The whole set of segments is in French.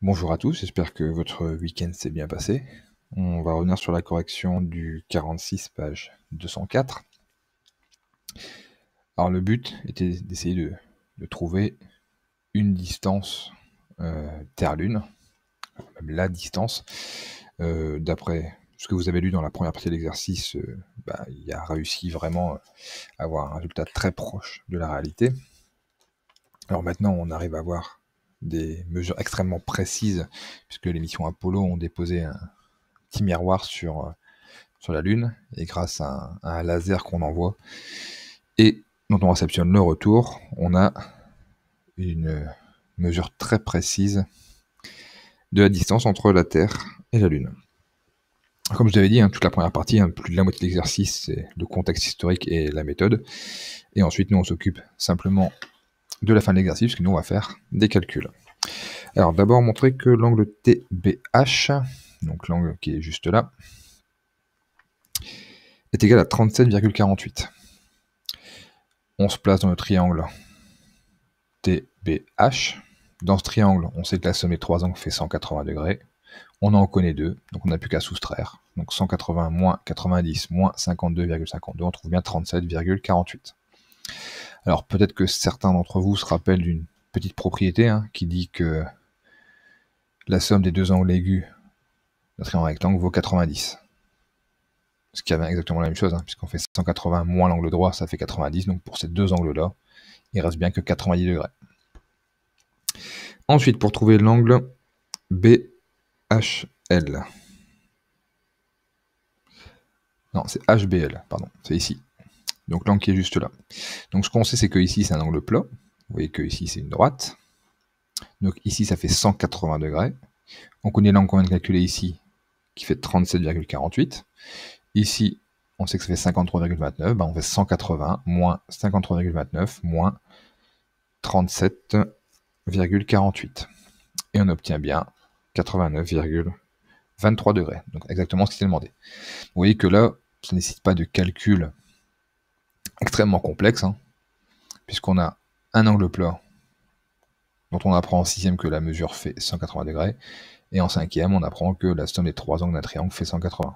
Bonjour à tous, j'espère que votre week-end s'est bien passé. On va revenir sur la correction du 46, page 204. Alors le but était d'essayer de trouver une distance Terre-Lune, même la distance. D'après ce que vous avez lu dans la première partie de l'exercice, il a réussi vraiment à avoir un résultat très proche de la réalité. Alors maintenant, on arrive à voir des mesures extrêmement précises, puisque les missions Apollo ont déposé un petit miroir sur la Lune, et grâce à un laser qu'on envoie et dont on réceptionne le retour, on a une mesure très précise de la distance entre la Terre et la Lune. Comme je l'avais dit, toute la première partie, plus de la moitié de l'exercice, c'est le contexte historique et la méthode. Et ensuite, nous, on s'occupe simplement de la fin de l'exercice, puisque nous, on va faire des calculs. Alors, d'abord, montrer que l'angle TBH, donc l'angle qui est juste là, est égal à 37,48. On se place dans le triangle TBH. Dans ce triangle, on sait que la somme des trois angles fait 180 degrés. On en connaît deux, donc on n'a plus qu'à soustraire. Donc 180 moins 90 moins 52,52, on trouve bien 37,48. Alors peut-être que certains d'entre vous se rappellent d'une petite propriété qui dit que la somme des deux angles aigus d'un triangle rectangle vaut 90. Ce qui avait exactement la même chose, puisqu'on fait 180 moins l'angle droit, ça fait 90. Donc pour ces deux angles-là, il reste bien que 90 degrés. Ensuite, pour trouver l'angle BHL. Non, c'est HBL, pardon, c'est ici. Donc l'angle qui est juste là. Donc ce qu'on sait, c'est que ici, c'est un angle plat. Vous voyez que ici, c'est une droite. Donc ici, ça fait 180 degrés. On connaît l'angle qu'on vient de calculer ici, qui fait 37,48. Ici, on sait que ça fait 53,29. On fait 180 moins 53,29 moins 37,48. Et on obtient bien 89,23 degrés. Donc exactement ce qui était demandé. Vous voyez que là, ça ne nécessite pas de calcul extrêmement complexe, puisqu'on a un angle plat dont on apprend en sixième que la mesure fait 180 degrés, et en cinquième, on apprend que la somme des trois angles d'un triangle fait 180.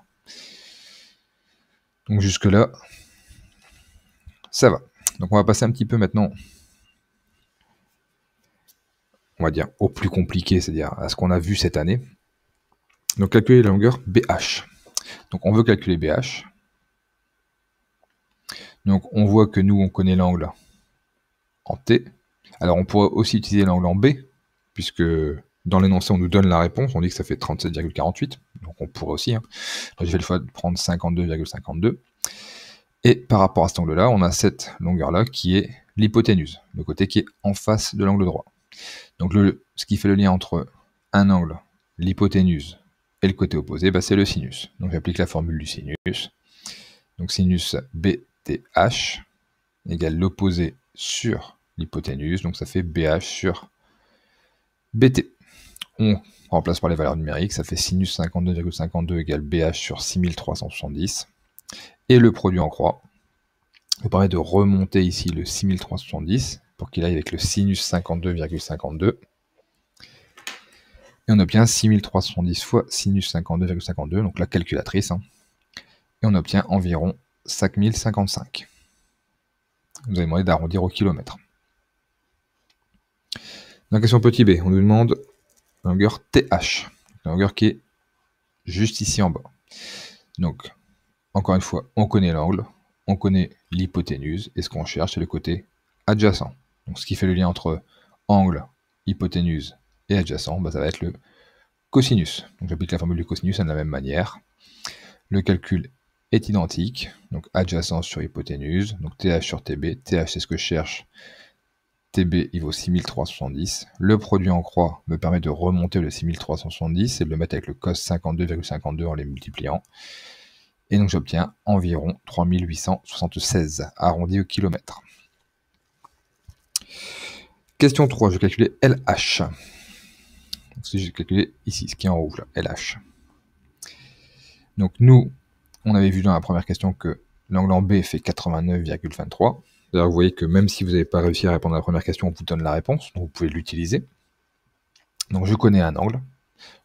Donc jusque-là, ça va. Donc on va passer un petit peu maintenant, on va dire, au plus compliqué, c'est-à-dire à ce qu'on a vu cette année. Donc calculer la longueur BH. Donc on veut calculer BH. Donc on voit que nous, on connaît l'angle en T. Alors on pourrait aussi utiliser l'angle en B, puisque dans l'énoncé, on nous donne la réponse, on dit que ça fait 37,48, donc on pourrait aussi. J'ai fait le choix de prendre 52,52. Et par rapport à cet angle-là, on a cette longueur-là qui est l'hypoténuse, le côté qui est en face de l'angle droit. Donc ce qui fait le lien entre un angle, l'hypoténuse, et le côté opposé, c'est le sinus. Donc j'applique la formule du sinus. Donc sinus BTH égale l'opposé sur l'hypoténuse, donc ça fait BH sur BT. On remplace par les valeurs numériques, ça fait sinus 52,52 égale BH sur 6370. Et le produit en croix nous permet de remonter ici le 6370 pour qu'il aille avec le sinus 52,52. Et on obtient 6370 fois sinus 52,52, donc la calculatrice. Et on obtient environ 5055. Vous avez demandé d'arrondir au kilomètre. Dans la question petit b, on nous demande la longueur TH, la longueur qui est juste ici en bas. Donc, encore une fois, on connaît l'angle, on connaît l'hypoténuse, et ce qu'on cherche, c'est le côté adjacent. Donc, ce qui fait le lien entre angle, hypoténuse et adjacent, ça va être le cosinus. Donc, j'applique la formule du cosinus de la même manière. Le calcul est identique, donc adjacent sur hypoténuse, donc TH sur TB. TH, c'est ce que je cherche. TB, il vaut 6370. Le produit en croix me permet de remonter le 6370 et de le mettre avec le cos 52,52 en les multipliant. Et donc j'obtiens environ 3876, arrondi au kilomètre. Question 3, je vais calculer LH. Donc si je vais calculer ici, ce qui est en rouge, là, LH. Donc nous, on avait vu dans la première question que l'angle en B fait 89,23. D'ailleurs, vous voyez que même si vous n'avez pas réussi à répondre à la première question, on vous donne la réponse, donc vous pouvez l'utiliser. Donc je connais un angle.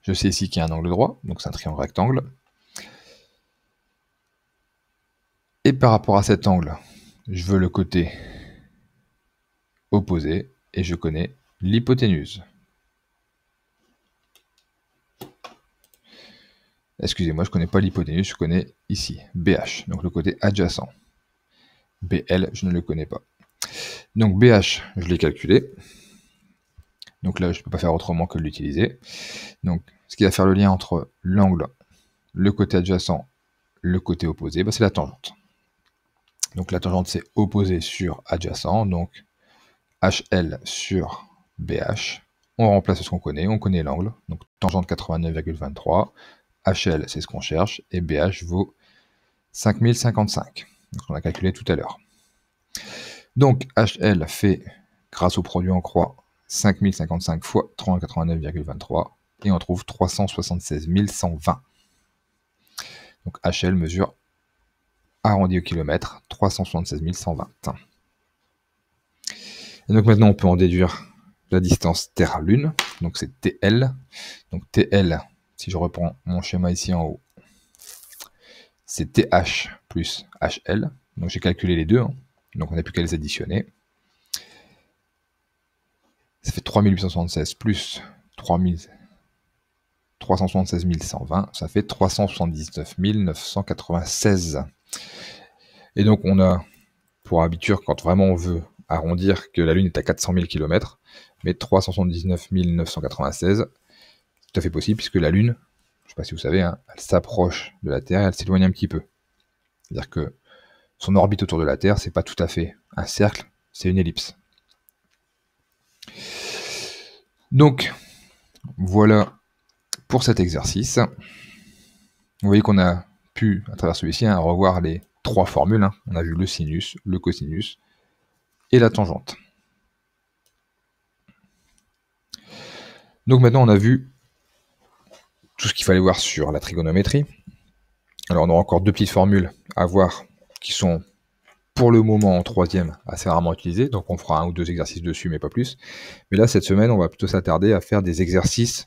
Je sais ici qu'il y a un angle droit, donc c'est un triangle rectangle. Et par rapport à cet angle, je veux le côté opposé et je connais l'hypoténuse. Excusez-moi, je ne connais pas l'hypoténuse, je connais ici BH, donc le côté adjacent. BL, je ne le connais pas. Donc BH, je l'ai calculé. Donc là, je ne peux pas faire autrement que l'utiliser. Donc, ce qui va faire le lien entre l'angle, le côté adjacent, le côté opposé, c'est la tangente. Donc la tangente, c'est opposé sur adjacent, donc HL sur BH. On remplace ce qu'on connaît, on connaît l'angle, donc tangente 89,23. HL, c'est ce qu'on cherche, et BH vaut 5055, donc on a calculé tout à l'heure. Donc HL fait, grâce au produit en croix, 5055 fois 389,23, et on trouve 376 120. Donc HL mesure, arrondi au kilomètre, 376 120. Et donc maintenant on peut en déduire la distance Terre-Lune, donc c'est TL. Donc TL, si je reprends mon schéma ici en haut, c'est TH plus HL. Donc j'ai calculé les deux, donc on n'a plus qu'à les additionner. Ça fait 3876 plus 376 120, ça fait 379 996. Et donc on a pour habitude, quand vraiment on veut arrondir, que la Lune est à 400 000 km, mais 379 996, c'est tout à fait possible, puisque la Lune, je ne sais pas si vous savez, elle s'approche de la Terre et elle s'éloigne un petit peu. C'est-à-dire que son orbite autour de la Terre, c'est pas tout à fait un cercle, c'est une ellipse. Donc, voilà pour cet exercice. Vous voyez qu'on a pu, à travers celui-ci, revoir les trois formules. On a vu le sinus, le cosinus et la tangente. Donc maintenant, on a vu tout ce qu'il fallait voir sur la trigonométrie. Alors, on aura encore deux petites formules à voir qui sont, pour le moment, en troisième, assez rarement utilisées. Donc, on fera un ou deux exercices dessus, mais pas plus. Mais là, cette semaine, on va plutôt s'attarder à faire des exercices,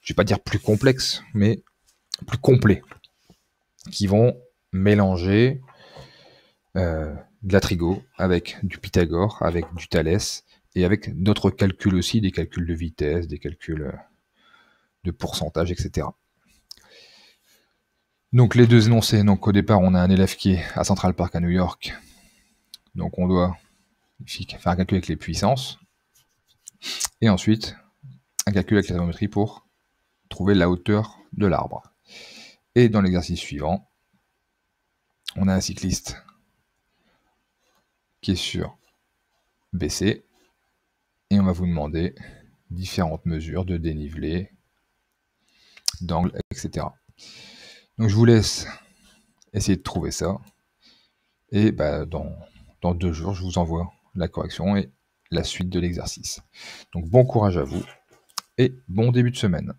je ne vais pas dire plus complexes, mais plus complets, qui vont mélanger de la trigo avec du Pythagore, avec du Thalès, et avec d'autres calculs aussi, des calculs de vitesse, des calculs de pourcentage, etc. Donc les deux énoncés, donc au départ on a un élève qui est à Central Park à New York, donc on doit faire un calcul avec les puissances, et ensuite un calcul avec la géométrie pour trouver la hauteur de l'arbre. Et dans l'exercice suivant, on a un cycliste qui est sur BC, et on va vous demander différentes mesures de dénivelé, d'angle, etc. Donc je vous laisse essayer de trouver ça, et dans 2 jours, je vous envoie la correction et la suite de l'exercice. Donc bon courage à vous, et bon début de semaine.